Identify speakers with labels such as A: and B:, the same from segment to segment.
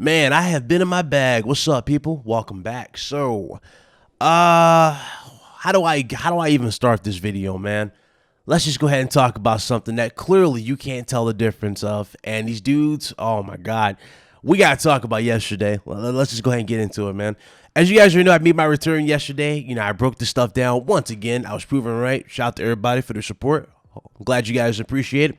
A: Man, I have been in my bag. What's up, people? Welcome back. So, how do I even start this video, man? Let's just go ahead and talk about something that clearly you can't tell the difference of. And these dudes, oh my God, we gotta talk about yesterday. Let's just go ahead and get into it, man. As you guys already know, I made my return yesterday. I broke this stuff down once again. I was proven right. Shout out to everybody for their support. I'm glad you guys appreciate it.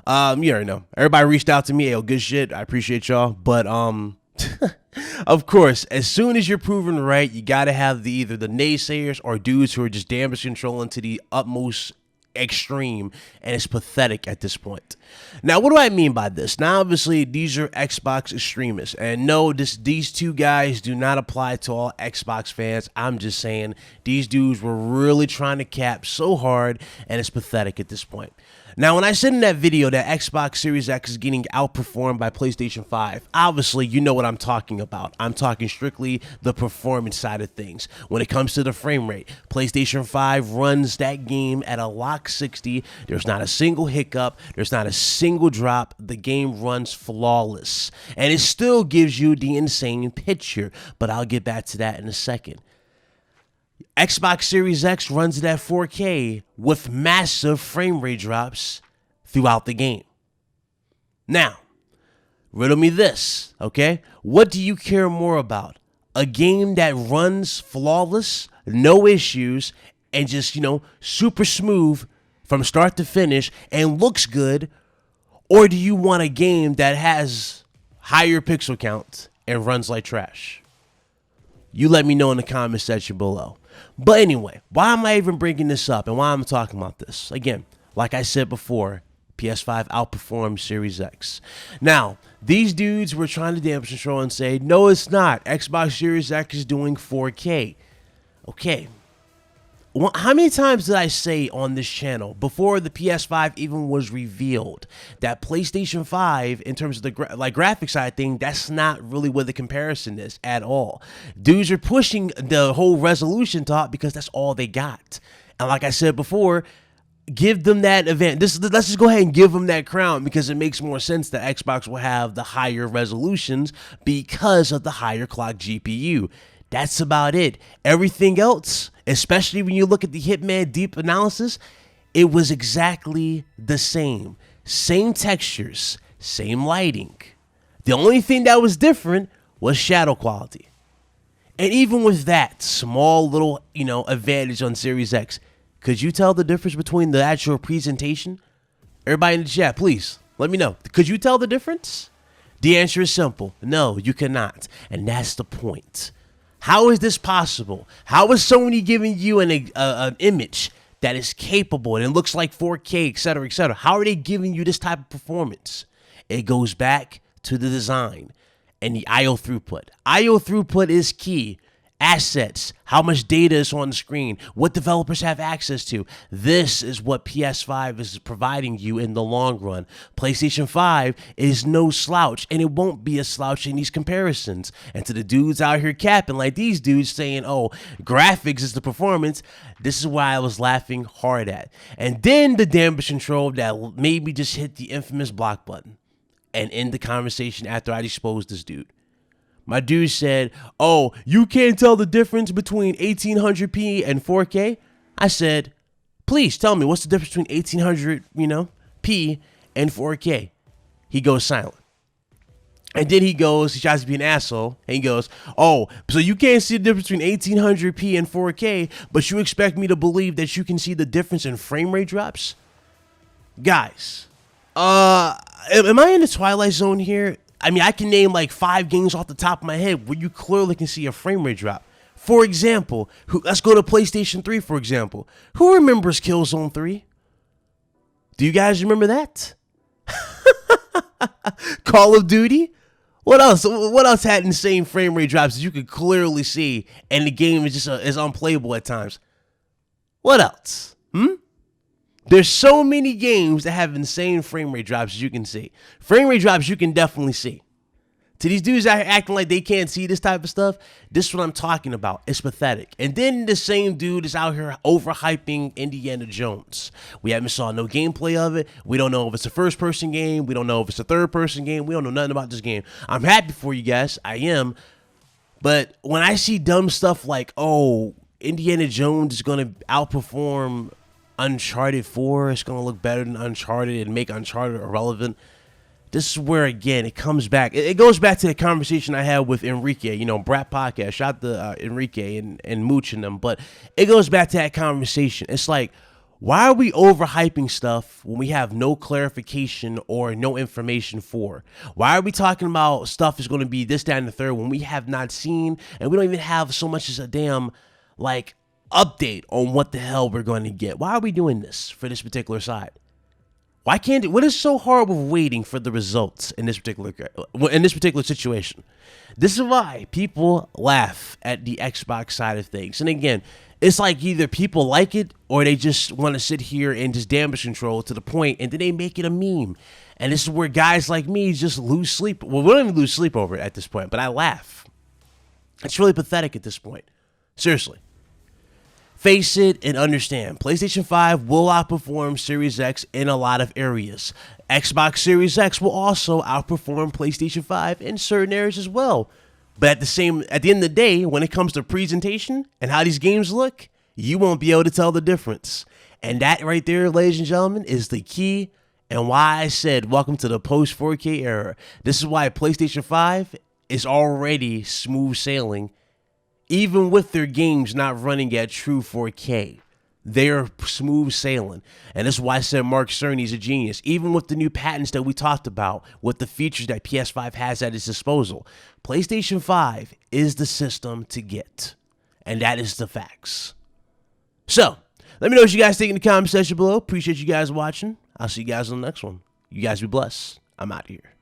A: You already know. Everybody reached out to me. Yo, good shit. I appreciate y'all. But of course, as soon as you're proven right, you gotta have either the naysayers or dudes who are just damage controlling to the utmost extreme, and it's pathetic at this point. Now, what do I mean by this? Now, obviously, these are Xbox extremists, and no, these two guys do not apply to all Xbox fans. I'm just saying these dudes were really trying to cap so hard, and it's pathetic at this point. Now, when I said in that video that Xbox Series X is getting outperformed by PlayStation 5, obviously, you know what I'm talking about. I'm talking strictly the performance side of things. When it comes to the frame rate, PlayStation 5 runs that game at a lock 60. There's not a single hiccup. There's not a single drop. The game runs flawless. And it still gives you the insane picture. But I'll get back to that in a second. Xbox Series X runs it at 4K with massive frame rate drops throughout the game. Now, riddle me this, okay? What do you care more about? A game that runs flawless, no issues, and just, super smooth from start to finish and looks good? Or do you want a game that has higher pixel count and runs like trash? You let me know in the comment section below. But anyway, why am I even bringing this up and why I'm talking about this? Again, like I said before, PS5 outperformed Series X. Now, these dudes were trying to damage control and say, no, it's not. Xbox Series X is doing 4K. Okay. Well, how many times did I say on this channel before the PS5 even was revealed that PlayStation 5, in terms of the graphics side thing, that's not really what the comparison is at all. Dudes are pushing the whole resolution top because that's all they got. And like I said before, give them that event. Let's just go ahead and give them that crown because it makes more sense that Xbox will have the higher resolutions because of the higher clock GPU. That's about it. Everything else, especially when you look at the Hitman Deep analysis, it was exactly the same. Same textures, same lighting. The only thing that was different was shadow quality. And even with that small little, advantage on Series X, could you tell the difference between the actual presentation? Everybody in the chat, please, let me know. Could you tell the difference? The answer is simple. No, you cannot. And that's the point. How is this possible? How is Sony giving you an image that is capable and it looks like 4K, etc., etc.? How are they giving you this type of performance? It goes back to the design and the I/O throughput. I/O throughput is key. Assets, how much data is on the screen, what developers have access to. This is what PS5 is providing you in the long run. PlayStation 5 is no slouch, and it won't be a slouch in these comparisons. And to the dudes out here capping like these dudes saying, oh, graphics is the performance, this is why I was laughing hard at. And then the damage control that made me just hit the infamous block button and end the conversation after I exposed this dude. My dude said, oh, you can't tell the difference between 1800p and 4K? I said, please tell me what's the difference between 1800, and 4K? He goes silent. And then he tries to be an asshole, and he goes, oh, so you can't see the difference between 1800p and 4K, but you expect me to believe that you can see the difference in frame rate drops? Guys, am I in the Twilight Zone here? I mean, I can name like 5 games off the top of my head where you clearly can see a frame rate drop. For example, let's go to PlayStation 3, for example. Who remembers Killzone 3? Do you guys remember that? Call of Duty? What else? What else had insane frame rate drops that you could clearly see and the game is just is unplayable at times? What else? There's so many games that have insane frame rate drops as you can see. Frame rate drops you can definitely see. To these dudes out here acting like they can't see this type of stuff, this is what I'm talking about. It's pathetic. And then the same dude is out here overhyping Indiana Jones. We haven't saw no gameplay of it. We don't know if it's a first-person game. We don't know if it's a third-person game. We don't know nothing about this game. I'm happy for you guys. I am. But when I see dumb stuff like, oh, Indiana Jones is going to outperform Uncharted 4, it's going to look better than Uncharted and make Uncharted irrelevant. This is where, again, it comes back. It goes back to the conversation I had with Enrique, Brat Podcast. Shout out to Enrique and Mooch and them. But it goes back to that conversation. It's like, why are we overhyping stuff when we have no clarification or no information for? Why are we talking about stuff is going to be this, that, and the third when we have not seen and we don't even have so much as a damn, update on what the hell we're going to get? Why are we doing this for this particular side? Why can't it? What is so hard with waiting for the results in this particular situation? This is why people laugh at the Xbox side of things. And again, it's like either people like it or they just want to sit here and just damage control to the point, and then they make it a meme. And this is where guys like me just lose sleep. Well, we don't even lose sleep over it at this point, but I laugh. It's really pathetic at this point. Seriously. Face it and understand, PlayStation 5 will outperform Series X in a lot of areas. Xbox Series X will also outperform PlayStation 5 in certain areas as well. But at the end of the day, when it comes to presentation and how these games look, you won't be able to tell the difference. And that right there, ladies and gentlemen, is the key and why I said welcome to the post 4K era. This is why PlayStation 5 is already smooth sailing. Even with their games not running at true 4K, they're smooth sailing. And that's why I said Mark Cerny's a genius. Even with the new patents that we talked about, with the features that PS5 has at its disposal, PlayStation 5 is the system to get. And that is the facts. So, let me know what you guys think in the comment section below. Appreciate you guys watching. I'll see you guys on the next one. You guys be blessed. I'm out of here.